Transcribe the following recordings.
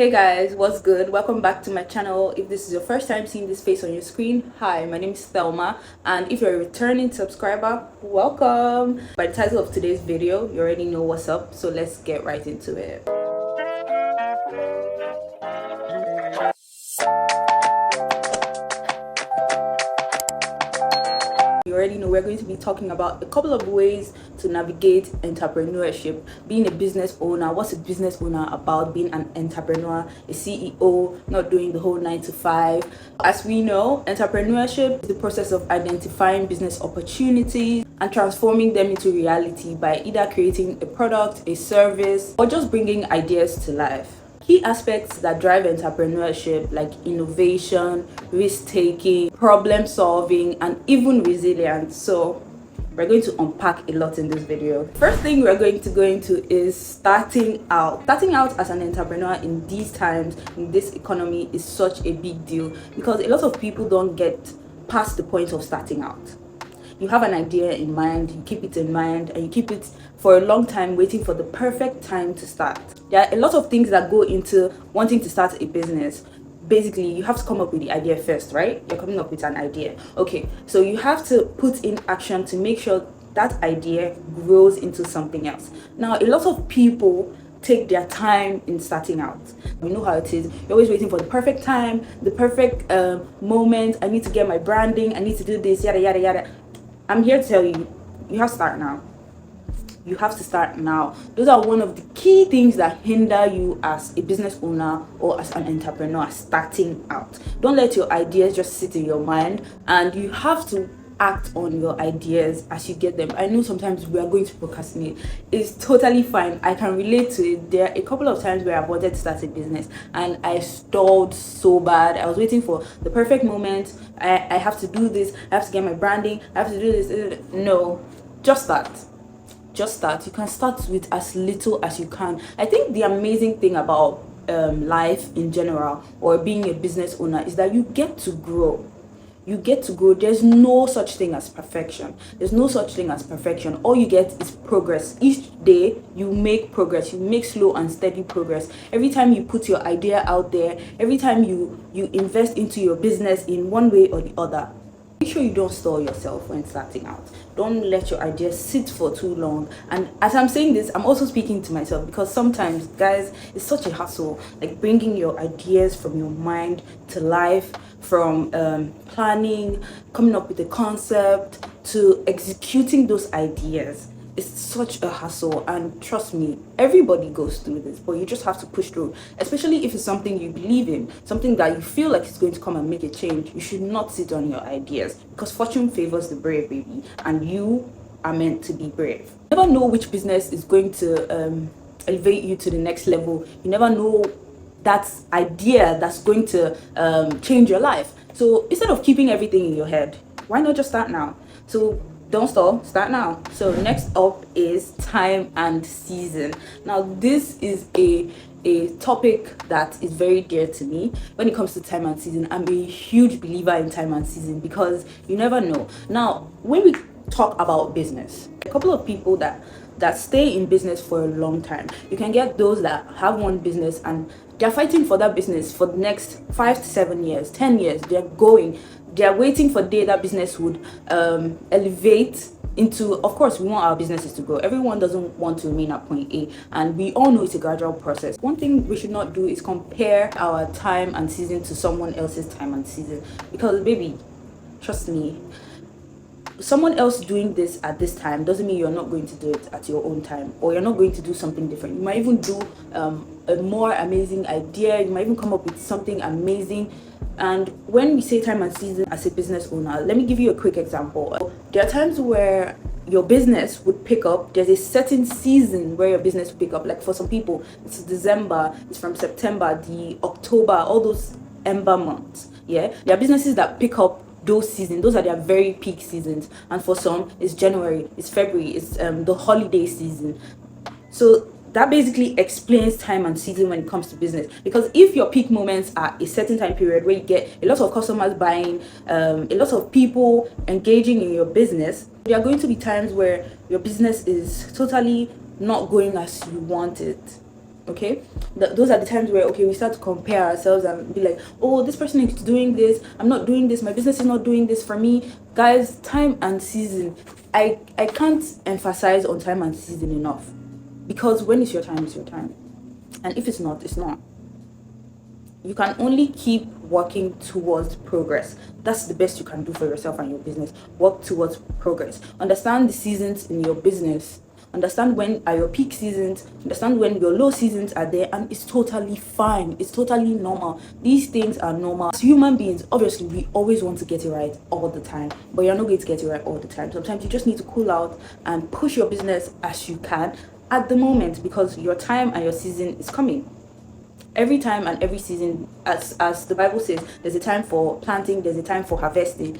Hey guys, what's good? Welcome back to my channel. If this is your first time seeing this face on your screen, hi, my name is Thelma, and if you're a returning subscriber, welcome. By the title of today's video, you already know what's up, so let's get right into it. You already know we're going to be talking about a couple of ways to navigate entrepreneurship, being a business owner. What's a business owner about? Being an entrepreneur, a CEO, not doing the whole 9 to 5. As we know, entrepreneurship is the process of identifying business opportunities and transforming them into reality by either creating a product, a service, or just bringing ideas to life. Key aspects that drive entrepreneurship, like innovation, risk-taking, problem-solving, and even resilience. So we're going to unpack a lot in this video. First thing we're going to go into is starting out. Starting out as an entrepreneur in these times, in this economy, is such a big deal because a lot of people don't get past the point of starting out. You have an idea in mind, you keep it in mind, and you keep it for a long time waiting for the perfect time to start. There are a lot of things that go into wanting to start a business. Basically, you have to come up with the idea first, right? You're coming up with an idea. Okay, so you have to put in action to make sure that idea grows into something else. Now, a lot of people take their time in starting out. You know how it is. You're always waiting for the perfect time, the perfect moment. I need to get my branding, I need to do this, yada, yada, yada. I'm here to tell you, you have to start now. You have to start now. Those are one of the key things that hinder you as a business owner or as an entrepreneur starting out. Don't let your ideas just sit in your mind, and you have to act on your ideas as you get them. I know sometimes we are going to procrastinate. It's totally fine. I can relate to it. There are a couple of times where I wanted to start a business and I stalled so bad. I was waiting for the perfect moment. I have to do this. I have to get my branding. I have to do this. No, just start. Just start. You can start with as little as you can. I think the amazing thing about life in general, or being a business owner, is that you get to grow. You get to grow. There's no such thing as perfection. There's no such thing as perfection. All you get is progress. Each day you make progress. You make slow and steady progress. Every time you put your idea out there, every time you invest into your business in one way or the other, make sure you don't stall yourself when starting out. Don't let your ideas sit for too long. And as I'm saying this, I'm also speaking to myself, because sometimes, guys, it's such a hassle, like bringing your ideas from your mind to life, from planning, coming up with a concept, to executing those ideas. It's such a hassle, and trust me, everybody goes through this, but you just have to push through. Especially if it's something you believe in, something that you feel like it's going to come and make a change. You should not sit on your ideas, because fortune favors the brave, baby, and you are meant to be brave. You never know which business is going to elevate you to the next level. You never know that idea that's going to change your life. So instead of keeping everything in your head, why not just start now? So don't stall, start now. So next up is time and season. Now this is a topic that is very dear to me. When it comes to time and season, I'm a huge believer in time and season, because you never know. Now when we talk about business, a couple of people that stay in business for a long time. You can get those that have one business and they're fighting for that business for the next 5 to 7 years, 10 years. They're waiting for the day that business would elevate into, of course, we want our businesses to grow. Everyone doesn't want to remain at point A, and we all know it's a gradual process. One thing we should not do is compare our time and season to someone else's time and season, because baby, trust me, someone else doing this at this time doesn't mean you're not going to do it at your own time, or you're not going to do something different. You might even do a more amazing idea. You might even come up with something amazing. And when we say time and season as a business owner, let me give you a quick example. There are times where your business would pick up. There's a certain season where your business would pick up. Like for some people, it's December, it's from September, the October, all those ember months. Yeah, there are businesses that pick up those seasons. Those are their very peak seasons. And for some, it's January, it's February, it's the holiday season. So that basically explains time and season when it comes to business. Because if your peak moments are a certain time period where you get a lot of customers buying, a lot of people engaging in your business, there are going to be times where your business is totally not going as you want it. Okay, those are the times where, okay, we start to compare ourselves and be like, oh, this person is doing this, I'm not doing this, my business is not doing this for me. Guys, time and season, I can't emphasize on time and season enough, because when it's your time, it's your time, and if it's not, it's not. You can only keep working towards progress. That's the best you can do for yourself and your business. Work towards progress. Understand the seasons in your business. Understand when are your peak seasons. Understand when your low seasons are there, and it's totally fine. It's totally normal. These things are normal. As human beings, obviously, we always want to get it right all the time, but you're not going to get it right all the time. Sometimes you just need to cool out and push your business as you can at the moment, because your time and your season is coming. Every time and every season, as the Bible says, there's a time for planting, there's a time for harvesting.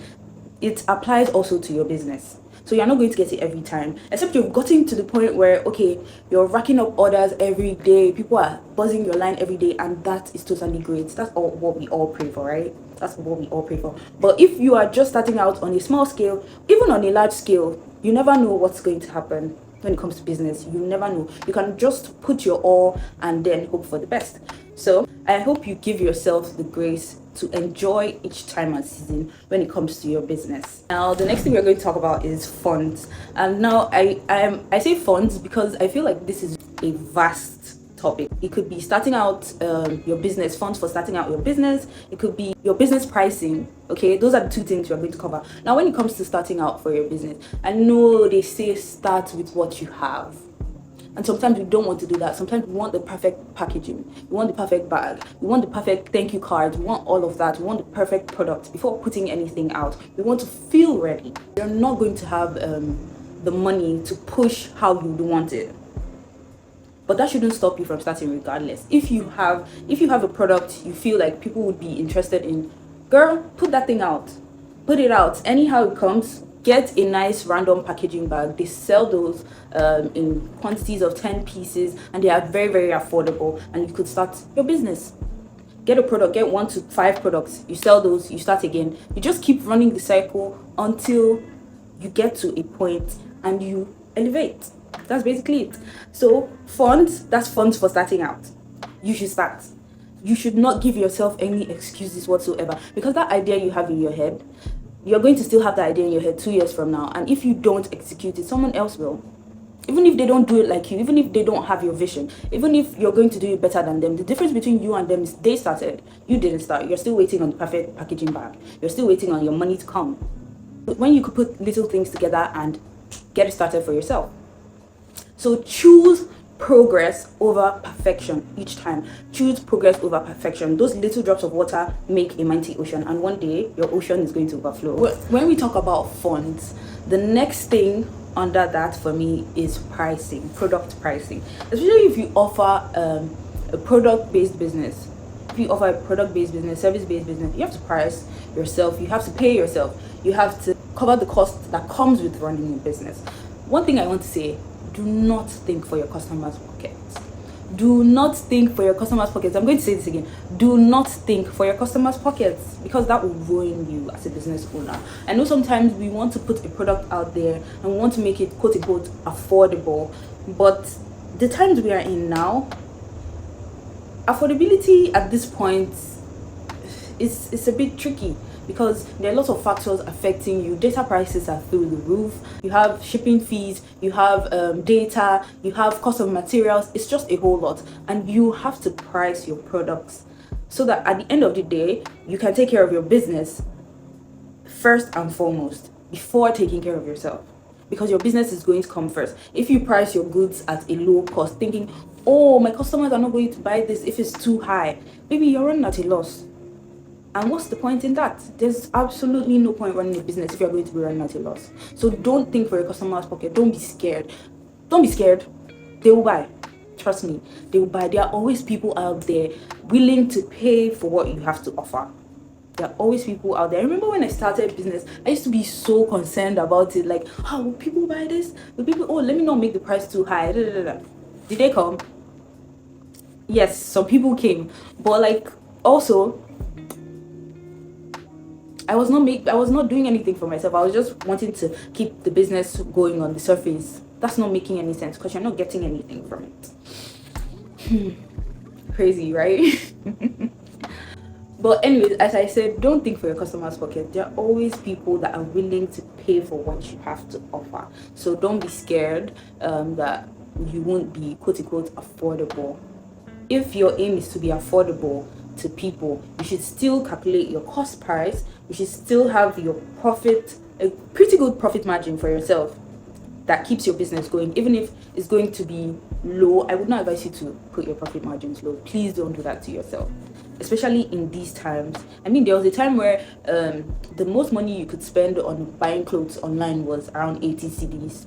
It applies also to your business. So you're not going to get it every time, except you've gotten to the point where, okay, you're racking up orders every day, people are buzzing your line every day, and that is totally great. That's all what we all pray for, right? That's what we all pray for. But if you are just starting out on a small scale, even on a large scale, you never know what's going to happen. When it comes to business, you never know. You can just put your all and then hope for the best. So I hope you give yourself the grace to enjoy each time and season when it comes to your business. Now, the next thing we're going to talk about is funds. And now I say funds because I feel like this is a vast topic. It could be starting out your business, funds for starting out your business. It could be your business pricing. Okay, those are the two things we're going to cover. Now, when it comes to starting out for your business, I know they say start with what you have. And sometimes we don't want to do that. Sometimes we want the perfect packaging. We want the perfect bag. We want the perfect thank you cards. We want all of that. We want the perfect product before putting anything out. We want to feel ready. You're not going to have the money to push how you want it. But that shouldn't stop you from starting regardless. If you have a product you feel like people would be interested in, girl, put that thing out. Put it out. Anyhow it comes. Get a nice random packaging bag. They sell those in quantities of 10 pieces, and they are very, very affordable, and you could start your business. Get a product, get 1 to 5 products, you sell those, you start again. You just keep running the cycle until you get to a point and you elevate. That's basically it. So funds, that's funds for starting out. You should start. You should not give yourself any excuses whatsoever, because that idea you have in your head, you're going to still have that idea in your head 2 years from now, and if you don't execute it, someone else will. Even if they don't do it like you, even if they don't have your vision, even if you're going to do it better than them, the difference between you and them is they started, you didn't start. You're still waiting on the perfect packaging bag. You're still waiting on your money to come. But when you could put little things together and get it started for yourself. So choose progress over perfection each time. Choose progress over perfection. Those little drops of water make a mighty ocean, and one day your ocean is going to overflow. When we talk about funds, the next thing under that for me is pricing, product pricing. Especially if you offer a product-based business. If you offer a product-based business, service-based business, you have to price yourself, you have to pay yourself, you have to cover the cost that comes with running a business. One thing I want to say, do not think for your customers' pockets. Do not think for your customers' pockets. I'm going to say this again. Do not think for your customers' pockets, because that will ruin you as a business owner. I know sometimes we want to put a product out there and we want to make it quote unquote affordable, but the times we are in now, affordability at this point is a bit tricky, because there are lots of factors affecting you. Data prices are through the roof. You have shipping fees, you have data, you have cost of materials. It's just a whole lot, and you have to price your products so that at the end of the day you can take care of your business first and foremost before taking care of yourself, because your business is going to come first. If you price your goods at a low cost thinking, oh, my customers are not going to buy this if it's too high, maybe you're running at a loss. And what's the point in that? There's absolutely no point running a business if you're going to be running at a loss. So don't think for your customer's pocket. Don't be scared. Don't be scared. They will buy. Trust me, they will buy. There are always people out there willing to pay for what you have to offer. There are always people out there. I remember when I started business, I used to be so concerned about it. Like, oh, will people buy this? Will people, oh, let me not make the price too high. Did they come? Yes, some people came. But like, also, I was not doing anything for myself. I was just wanting to keep the business going on the surface. That's not making any sense, because you're not getting anything from it. Crazy, right? But anyways, as I said, don't think for your customers' pocket. There are always people that are willing to pay for what you have to offer. So don't be scared that you won't be quote unquote affordable. If your aim is to be affordable to people, you should still calculate your cost price. You should still have your profit, a pretty good profit margin for yourself that keeps your business going. Even if it's going to be low, I would not advise you to put your profit margins low. Please don't do that to yourself, especially in these times. I mean, there was a time where the most money you could spend on buying clothes online was around 80 cedis,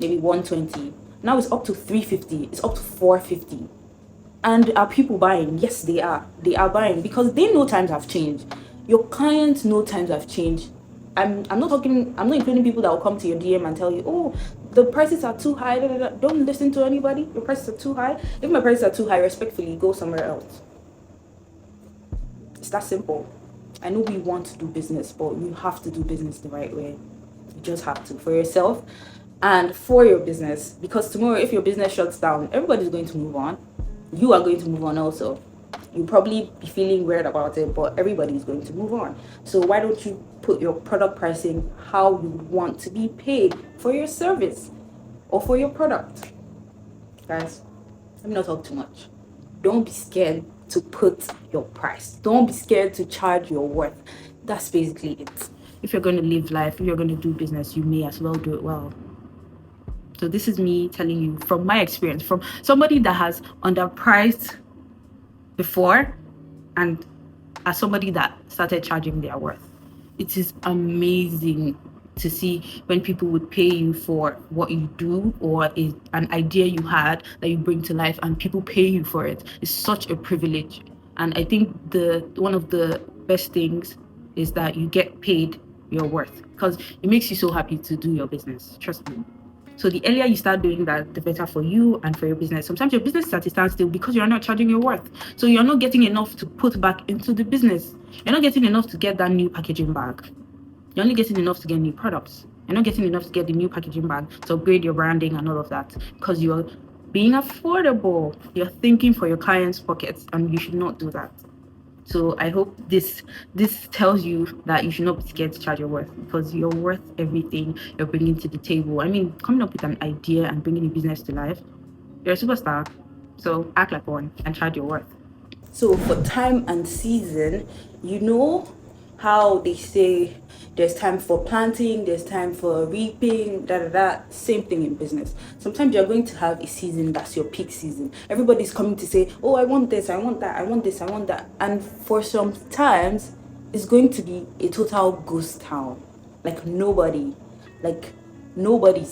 maybe 120. Now it's up to 350, it's up to 450. And are people buying? Yes, they are. They are buying because they know times have changed. Your clients know times have changed. I'm not including people that will come to your DM and tell you, oh, the prices are too high. Don't listen to anybody. Your prices are too high. If my prices are too high, respectfully, go somewhere else. It's that simple. I know we want to do business, but you have to do business the right way. You just have to, for yourself and for your business. Because tomorrow, if your business shuts down, everybody's going to move on. You are going to move on also. You'll probably be feeling weird about it, but everybody's going to move on. So why don't you put your product pricing how you want to be paid for your service or for your product? Guys, let me not talk too much. Don't be scared to put your price. Don't be scared to charge your worth. That's basically it. If you're going to live life, if you're going to do business, you may as well do it well. So this is me telling you from my experience, from somebody that has underpriced before and as somebody that started charging their worth. It is amazing to see when people would pay you for what you do or an idea you had that you bring to life and people pay you for it. It's such a privilege. And I think one of the best things is that you get paid your worth because it makes you so happy to do your business. Trust me. So the earlier you start doing that, the better for you and for your business. Sometimes your business is at a standstill because you're not charging your worth. So you're not getting enough to put back into the business. You're not getting enough to get that new packaging bag. You're only getting enough to get new products. You're not getting enough to get the new packaging bag to upgrade your branding and all of that because you're being affordable. You're thinking for your clients' pockets and you should not do that. So I hope this tells you that you should not be scared to charge your worth because you're worth everything you're bringing to the table. I mean, coming up with an idea and bringing a business to life, you're a superstar. So act like one and charge your worth. So for time and season, you know how they say there's time for planting, there's time for reaping, same thing in business. Sometimes you're going to have a season that's your peak season. Everybody's coming to say, oh, I want this, I want that, I want this, I want that. And for some times, it's going to be a total ghost town. Like nobody's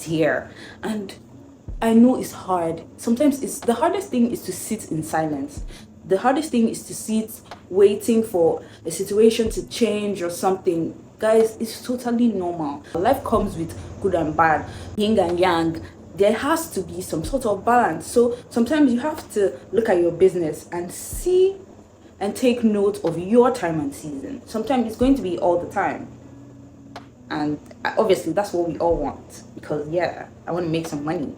here. And I know it's hard. Sometimes the hardest thing is to sit in silence. The hardest thing is to sit waiting for a situation to change or something. Guys, it's totally normal. Life comes with good and bad, yin and yang. There has to be some sort of balance. So sometimes you have to look at your business and see and take note of your time and season. Sometimes it's going to be all the time. And obviously that's what we all want because I want to make some money.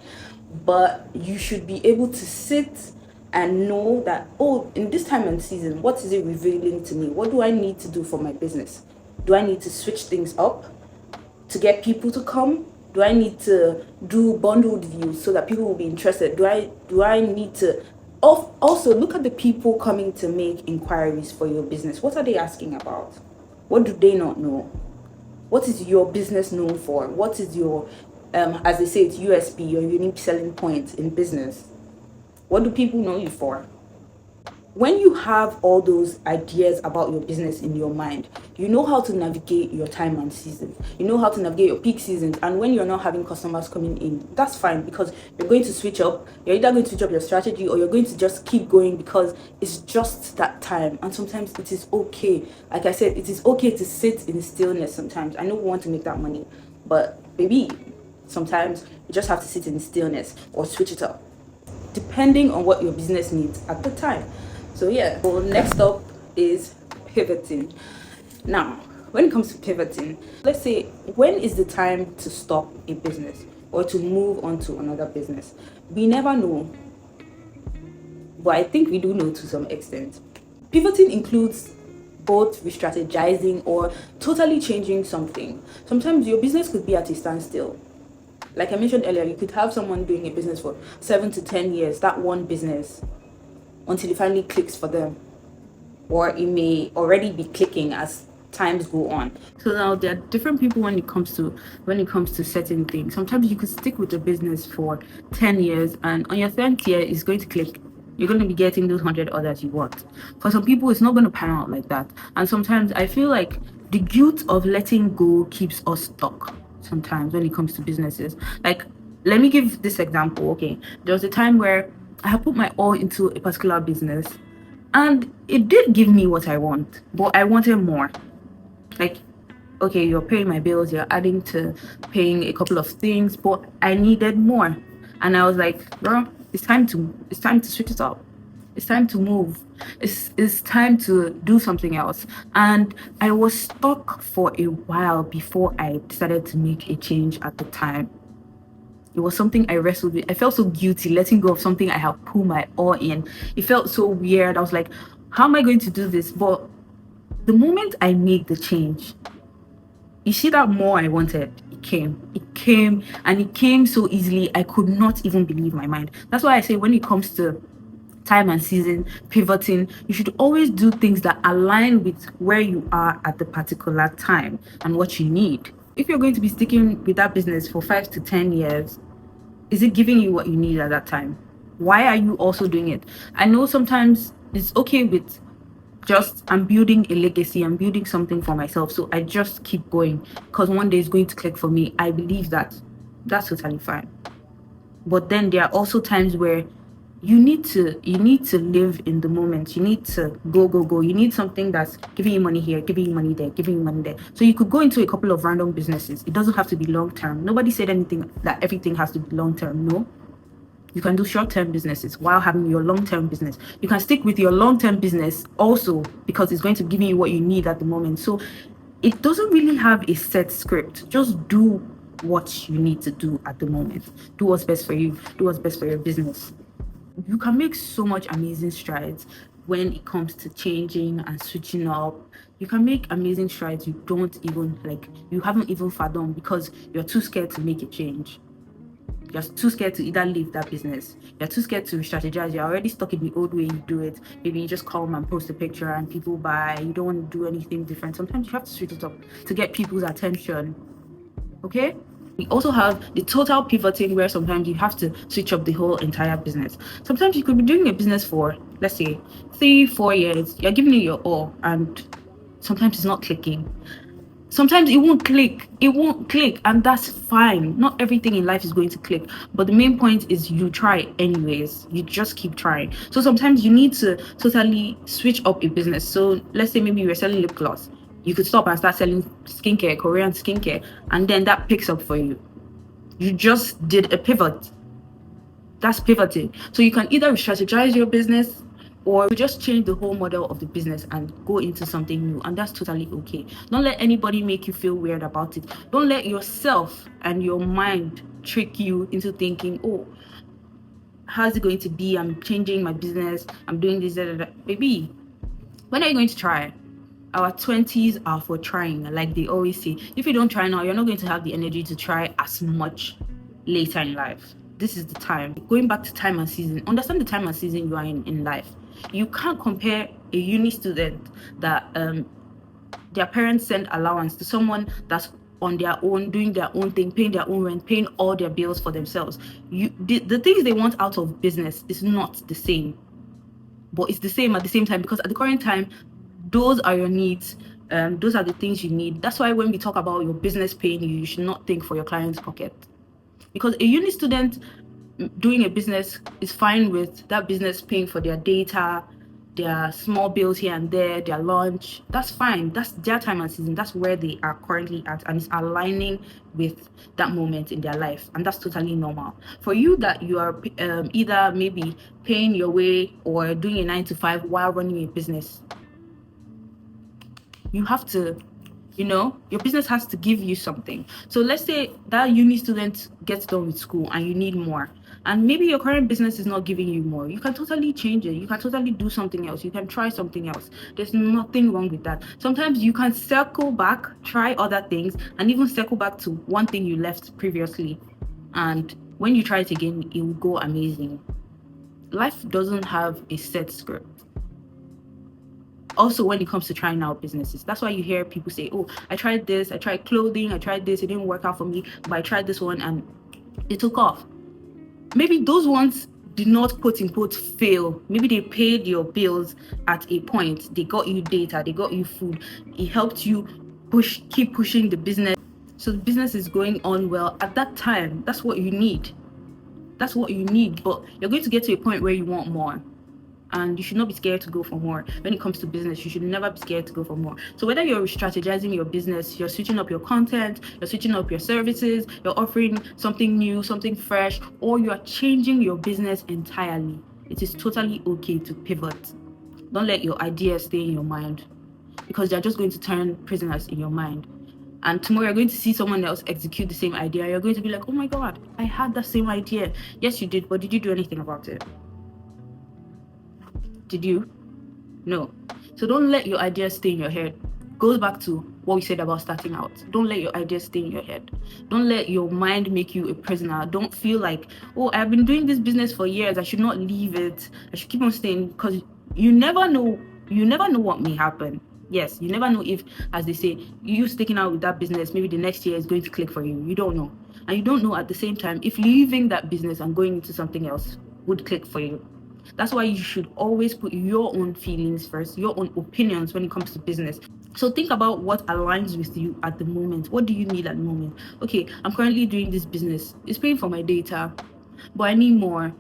But you should be able to sit and know that, oh, in this time and season, what is it revealing to me? What do I need to do for my business? Do I need to switch things up to get people to come? Do I need to do bundled deals so that people will be interested? Do I need to also look at the people coming to make inquiries for your business? What are they asking about? What do they not know? What is your business known for? What is your, as they say, it's USP, your unique selling point in business? What do people know you for? When you have all those ideas about your business in your mind, you know how to navigate your time and season. You know how to navigate your peak seasons. And when you're not having customers coming in, that's fine because you're going to switch up. You're either going to switch up your strategy or you're going to just keep going because it's just that time. And sometimes it is okay. Like I said, it is okay to sit in stillness sometimes. I know we want to make that money, but baby, sometimes you just have to sit in stillness or switch it up, depending on what your business needs at the time. So next up is pivoting. Now, when it comes to pivoting, let's say, when is the time to stop a business or to move on to another business? We never know. but I think we do know to some extent. Pivoting includes both re-strategizing or totally changing something. Sometimes your business could be at a standstill. Like I mentioned earlier, you could have someone doing a business for 7 to 10 years, that one business, until it finally clicks for them. Or it may already be clicking as times go on. So now there are different people when it comes to certain things. Sometimes you could stick with the business for 10 years, and on your 10th year it's going to click. You're going to be getting those 100 orders you want. For some people, it's not going to pan out like that. And sometimes I feel like the guilt of letting go keeps us stuck sometimes when it comes to businesses. Like, let me give this example. Okay, there was a time where I had put my all into a particular business, and it did give me what I want, but I wanted more. Like, okay, you're paying my bills, you're adding to paying a couple of things, but I needed more. And I was like, bro, it's time to switch it up. It's time to move. It's time to do something else. And I was stuck for a while before I decided to make a change at the time. It was something I wrestled with. I felt so guilty letting go of something I had put my all in. It felt so weird. I was like, how am I going to do this? But the moment I made the change, you see, that more I wanted, it came, and it came so easily. I could not even believe my mind. That's why I say when it comes to time and season, pivoting, you should always do things that align with where you are at the particular time and what you need. If you're going to be sticking with that business for 5 to 10 years, is it giving you what you need at that time? Why are you also doing it? I know sometimes it's okay with just, I'm building a legacy, I'm building something for myself, so I just keep going because one day it's going to click for me. I believe that. That's totally fine. But then there are also times where you need to live in the moment. You need to go. You need something that's giving you money here, giving you money there, giving you money there. So you could go into a couple of random businesses. It doesn't have to be long term. Nobody said anything that everything has to be long term. No. You can do short-term businesses while having your long-term business. You can stick with your long-term business also because it's going to give you what you need at the moment. So it doesn't really have a set script. Just do what you need to do at the moment. Do what's best for you. Do what's best for your business. You can make so much amazing strides when it comes to changing and switching up. You can make amazing strides you haven't even fathomed because you're too scared to make a change. You're too scared to either leave that business. You're too scared to strategize. You're already stuck in the old way you do it. Maybe you just come and post a picture and people buy. You don't want to do anything different. Sometimes you have to switch it up to get people's attention. Okay? We also have the total pivoting, where sometimes you have to switch up the whole entire business. Sometimes you could be doing a business for, let's say, 3-4 years. You're giving it your all, and sometimes it's not clicking. Sometimes it won't click, and that's fine. Not everything in life is going to click, but the main point is you try anyways. You just keep trying. So sometimes you need to totally switch up a business. So let's say maybe you're selling lip gloss. You could stop and start selling skincare, Korean skincare, and then that picks up for you. You just did a pivot. That's pivoting. So you can either strategize your business, or you just change the whole model of the business and go into something new, and that's totally okay. Don't let anybody make you feel weird about it. Don't let yourself and your mind trick you into thinking, oh, how's it going to be? I'm changing my business, I'm doing this, Baby, when are you going to try? Our 20s are for trying, like they always say. If you don't try now, you're not going to have the energy to try as much later in life. This is the time. Going back to time and season, understand the time and season you are in life. You can't compare a uni student that their parents send allowance to someone that's on their own, doing their own thing, paying their own rent, paying all their bills for themselves. The things they want out of business is not the same, but it's the same at the same time, because at the current time, those are your needs. Those are the things you need. That's why when we talk about your business paying you should not think for your client's pocket. Because a uni student doing a business is fine with that business paying for their data, their small bills here and there, their lunch. That's fine. That's their time and season. That's where they are currently at, and it's aligning with that moment in their life, and that's totally normal. For you that you are either maybe paying your way or doing a 9 to 5 while running a business, you have to, your business has to give you something. So let's say that uni student gets done with school and you need more. And maybe your current business is not giving you more. You can totally change it. You can totally do something else. You can try something else. There's nothing wrong with that. Sometimes you can circle back, try other things, and even circle back to one thing you left previously. And when you try it again, it will go amazing. Life doesn't have a set script. Also, when it comes to trying out businesses, that's why you hear people say, oh, I tried this, I tried clothing, I tried this, it didn't work out for me, but I tried this one and it took off. Maybe those ones did not, quote unquote, fail. Maybe they paid your bills at a point. They got you data, they got you food. It helped you keep pushing the business. So the business is going on well. At that time, that's what you need. That's what you need. But you're going to get to a point where you want more. And you should not be scared to go for more. When it comes to business, you should never be scared to go for more. So whether you're strategizing your business, you're switching up your content, you're switching up your services, you're offering something new, something fresh, or you're changing your business entirely, it is totally okay to pivot. Don't let your ideas stay in your mind, because they're just going to turn prisoners in your mind. And tomorrow you're going to see someone else execute the same idea. You're going to be like, oh my God, I had that same idea. Yes, you did, but did you do anything about it? Did you? No. So don't let your ideas stay in your head. Goes back to what we said about starting out. Don't let your ideas stay in your head. Don't let your mind make you a prisoner. Don't feel like, oh, I've been doing this business for years, I should not leave it, I should keep on staying, because you never know what may happen. Yes, you never know if, as they say, you sticking out with that business, maybe the next year is going to click for you. You don't know. And you don't know at the same time if leaving that business and going into something else would click for you. That's why you should always put your own feelings first, your own opinions when it comes to business. So think about what aligns with you at the moment. What do you need at the moment? Okay, I'm currently doing this business. It's paying for my data, but I need more.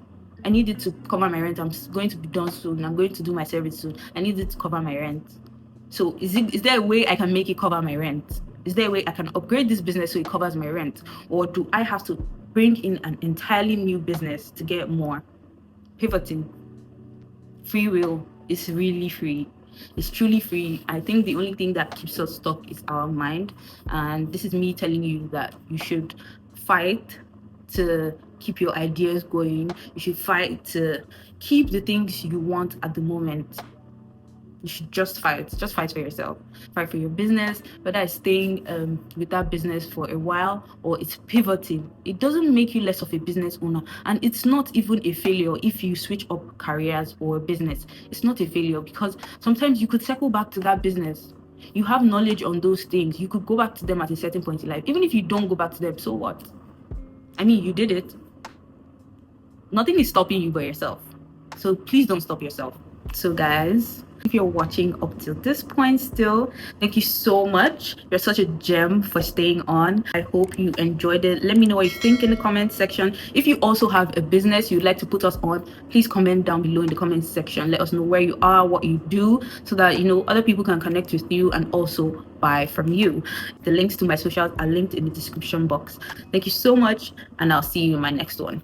I need it to cover my rent. I'm going to be done soon. I'm going to do my service soon. I need it to cover my rent. So is there a way I can make it cover my rent? Is there a way I can upgrade this business so it covers my rent? Or do I have to bring in an entirely new business to get more? Pivoting. Free will is really free. It's truly free. I think the only thing that keeps us stuck is our mind. And this is me telling you that you should fight to keep your ideas going. You should fight to keep the things you want at the moment. You should just fight for yourself, fight for your business, whether it's staying with that business for a while or it's pivoting. It doesn't make you less of a business owner, and it's not even a failure if you switch up careers or business. It's not a failure, because sometimes you could circle back to that business. You have knowledge on those things. You could go back to them at a certain point in life. Even if you don't go back to them, so what? I mean, you did it. Nothing is stopping you but yourself. So please don't stop yourself. So guys, if you're watching up till this point still, thank you so much. You're such a gem for staying on. I hope you enjoyed it. Let me know what you think in the comment section. If you also have a business you'd like to put us on, please comment down below in the comment section. Let us know where you are, what you do, so that other people can connect with you and also buy from you. The links to my socials are linked in the description box. Thank you so much, and I'll see you in my next one.